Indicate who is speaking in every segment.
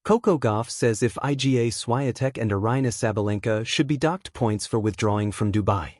Speaker 1: Coco Gauff says if Iga Swiatek and Aryna Sabalenka should be docked points for withdrawing from Dubai.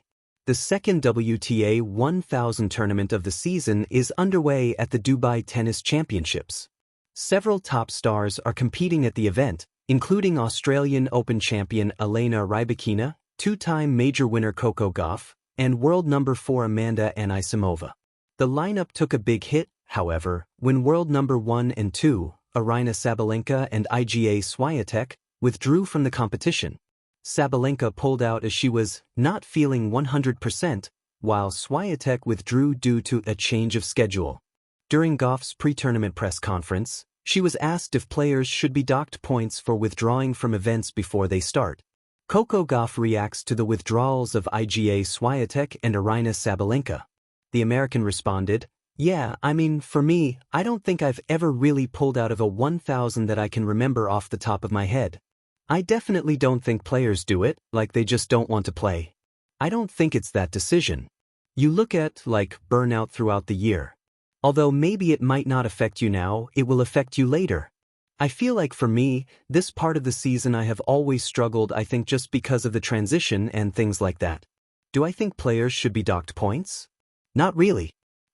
Speaker 1: The second WTA 1000 tournament of the season is underway at the Dubai Tennis Championships. Several top stars are competing at the event, including Australian Open champion Aryna Sabalenka, two-time major winner Coco Gauff, and world number 4 Amanda Anisimova. The lineup took a big hit, however, when world number 1 and 2, Aryna Sabalenka and Iga Swiatek, withdrew from the competition. Sabalenka pulled out as she was not feeling 100%, while Swiatek withdrew due to a change of schedule. During Gauff's pre-tournament press conference, she was asked if players should be docked points for withdrawing from events before they start. Coco Gauff reacts to the withdrawals of Iga Swiatek and Aryna Sabalenka. The American responded, "Yeah, I mean, for me, I don't think I've ever really pulled out of a 1000 that I can remember off the top of my head. I definitely don't think players do it, like they just don't want to play. I don't think it's that decision. You look at, like, burnout throughout the year. Although maybe it might not affect you now, it will affect you later. I feel like for me, this part of the season I have always struggled, I think just because of the transition and things like that. Do I think players should be docked points? Not really.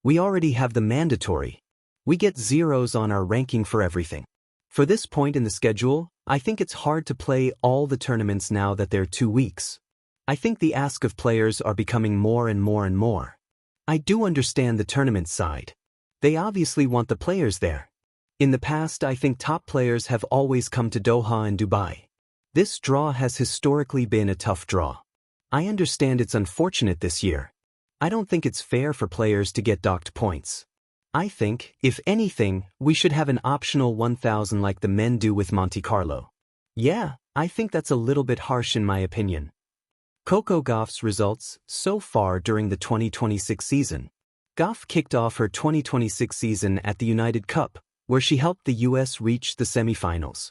Speaker 1: We already have the mandatory. We get zeros on our ranking for everything. For this point in the schedule, I think it's hard to play all the tournaments now that they're 2 weeks. I think the ask of players are becoming more and more and more. I do understand the tournament side. They obviously want the players there. In the past, I think top players have always come to Doha and Dubai. This draw has historically been a tough draw. I understand it's unfortunate this year. I don't think it's fair for players to get docked points. I think, if anything, we should have an optional 1000 like the men do with Monte Carlo. Yeah, I think that's a little bit harsh in my opinion." Coco Gauff's results so far during the 2026 season. Gauff kicked off her 2026 season at the United Cup, where she helped the U.S. reach the semifinals.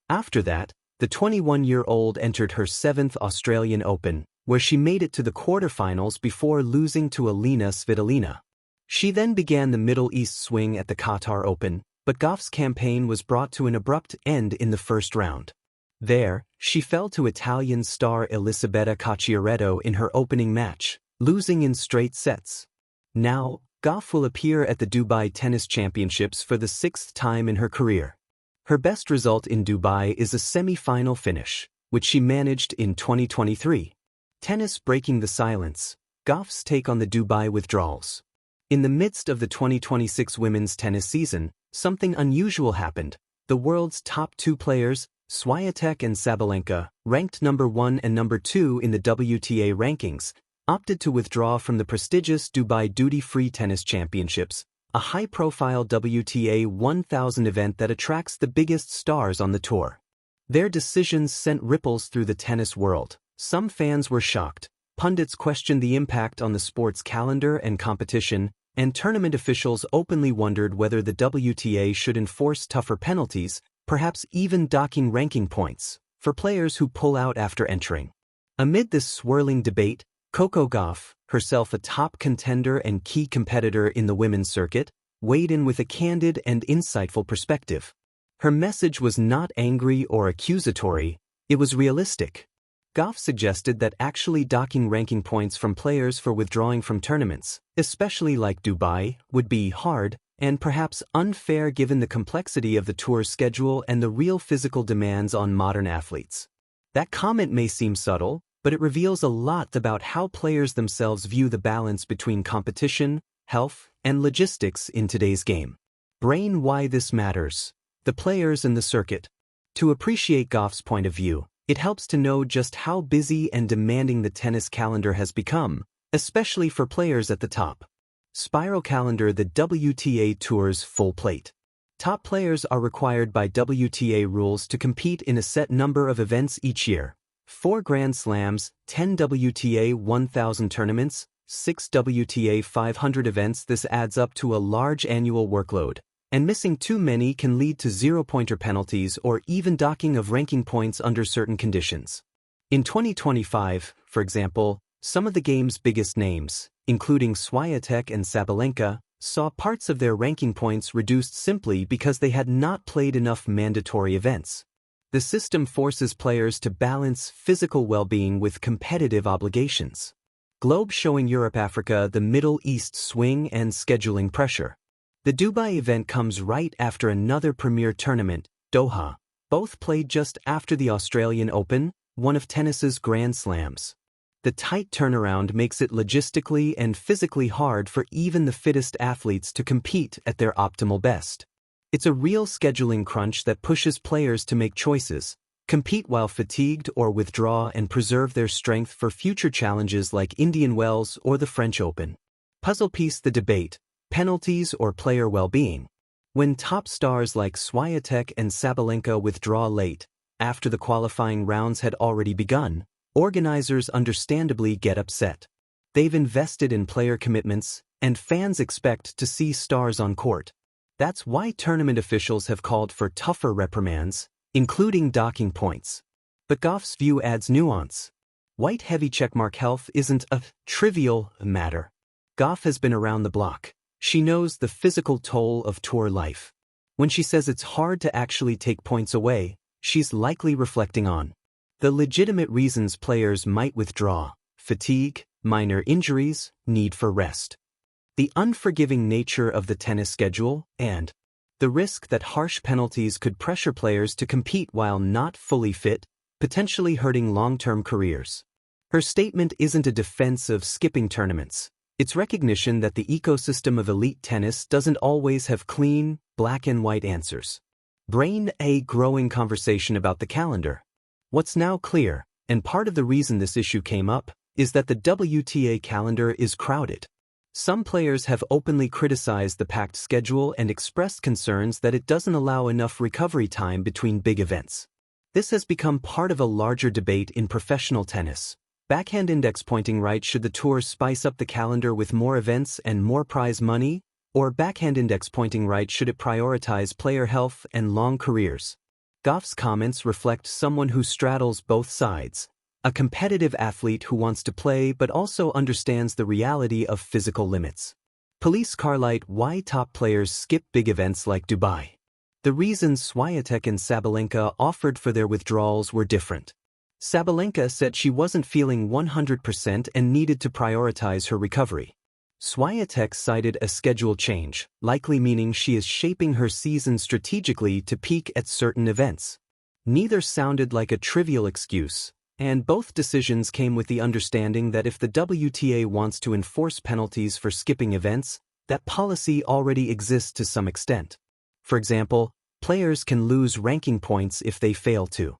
Speaker 1: After that, the 21-year-old entered her 7th Australian Open, where she made it to the quarterfinals before losing to Aryna Sabalenka. She then began the Middle East swing at the Qatar Open, but Gauff's campaign was brought to an abrupt end in the first round. There, she fell to Italian star Elisabetta Cacciaretto in her opening match, losing in straight sets. Now, Gauff will appear at the Dubai Tennis Championships for the 6th time in her career. Her best result in Dubai is a semi-final finish, which she managed in 2023. Tennis breaking the silence, Gauff's take on the Dubai withdrawals. In the midst of the 2026 women's tennis season, something unusual happened. The world's top 2 players, Swiatek and Sabalenka, ranked number 1 and number 2 in the WTA rankings, opted to withdraw from the prestigious Dubai Duty-Free Tennis Championships, a high-profile WTA 1000 event that attracts the biggest stars on the tour. Their decisions sent ripples through the tennis world. Some fans were shocked, pundits questioned the impact on the sport's calendar and competition, and tournament officials openly wondered whether the WTA should enforce tougher penalties, perhaps even docking ranking points, for players who pull out after entering. Amid this swirling debate, Coco Gauff, herself a top contender and key competitor in the women's circuit, weighed in with a candid and insightful perspective. Her message was not angry or accusatory, it was realistic. Gauff suggested that actually docking ranking points from players for withdrawing from tournaments, especially like Dubai, would be hard and perhaps unfair given the complexity of the tour's schedule and the real physical demands on modern athletes. That comment may seem subtle, but it reveals a lot about how players themselves view the balance between competition, health, and logistics in today's game. Brain why this matters. The players and the circuit. To appreciate Gauff's point of view, it helps to know just how busy and demanding the tennis calendar has become, especially for players at the top. Spiral calendar: the WTA Tour's full plate. Top players are required by WTA rules to compete in a set number of events each year. 4 Grand Slams, 10 WTA 1000 tournaments, 6 WTA 500 events. This adds up to a large annual workload, and missing too many can lead to zero-pointer penalties or even docking of ranking points under certain conditions. In 2025, for example, some of the game's biggest names, including Swiatek and Sabalenka, saw parts of their ranking points reduced simply because they had not played enough mandatory events. The system forces players to balance physical well-being with competitive obligations. Globe showing Europe-Africa the Middle East swing and scheduling pressure. The Dubai event comes right after another premier tournament, Doha, both played just after the Australian Open, one of tennis's Grand Slams. The tight turnaround makes it logistically and physically hard for even the fittest athletes to compete at their optimal best. It's a real scheduling crunch that pushes players to make choices, compete while fatigued or withdraw and preserve their strength for future challenges like Indian Wells or the French Open. Puzzle piece the debate, penalties or player well-being. When top stars like Swiatek and Sabalenka withdraw late, after the qualifying rounds had already begun, organizers understandably get upset. They've invested in player commitments, and fans expect to see stars on court. That's why tournament officials have called for tougher reprimands, including docking points. But Gauff's view adds nuance. White heavy checkmark health isn't a trivial matter. Gauff has been around the block. She knows the physical toll of tour life. When she says it's hard to actually take points away, she's likely reflecting on the legitimate reasons players might withdraw: fatigue, minor injuries, need for rest, the unforgiving nature of the tennis schedule, and the risk that harsh penalties could pressure players to compete while not fully fit, potentially hurting long-term careers. Her statement isn't a defense of skipping tournaments. It's recognition that the ecosystem of elite tennis doesn't always have clean, black and white answers. A growing conversation about the calendar. What's now clear, and part of the reason this issue came up, is that the WTA calendar is crowded. Some players have openly criticized the packed schedule and expressed concerns that it doesn't allow enough recovery time between big events. This has become part of a larger debate in professional tennis. Backhand index pointing right: should the tour spice up the calendar with more events and more prize money? Or backhand index pointing right: should it prioritize player health and long careers? Gauff's comments reflect someone who straddles both sides, a competitive athlete who wants to play but also understands the reality of physical limits. Police Carlight: why top players skip big events like Dubai. The reasons Swiatek and Sabalenka offered for their withdrawals were different. Sabalenka said she wasn't feeling 100% and needed to prioritize her recovery. Swiatek cited a schedule change, likely meaning she is shaping her season strategically to peak at certain events. Neither sounded like a trivial excuse, and both decisions came with the understanding that if the WTA wants to enforce penalties for skipping events, that policy already exists to some extent. For example, players can lose ranking points if they fail to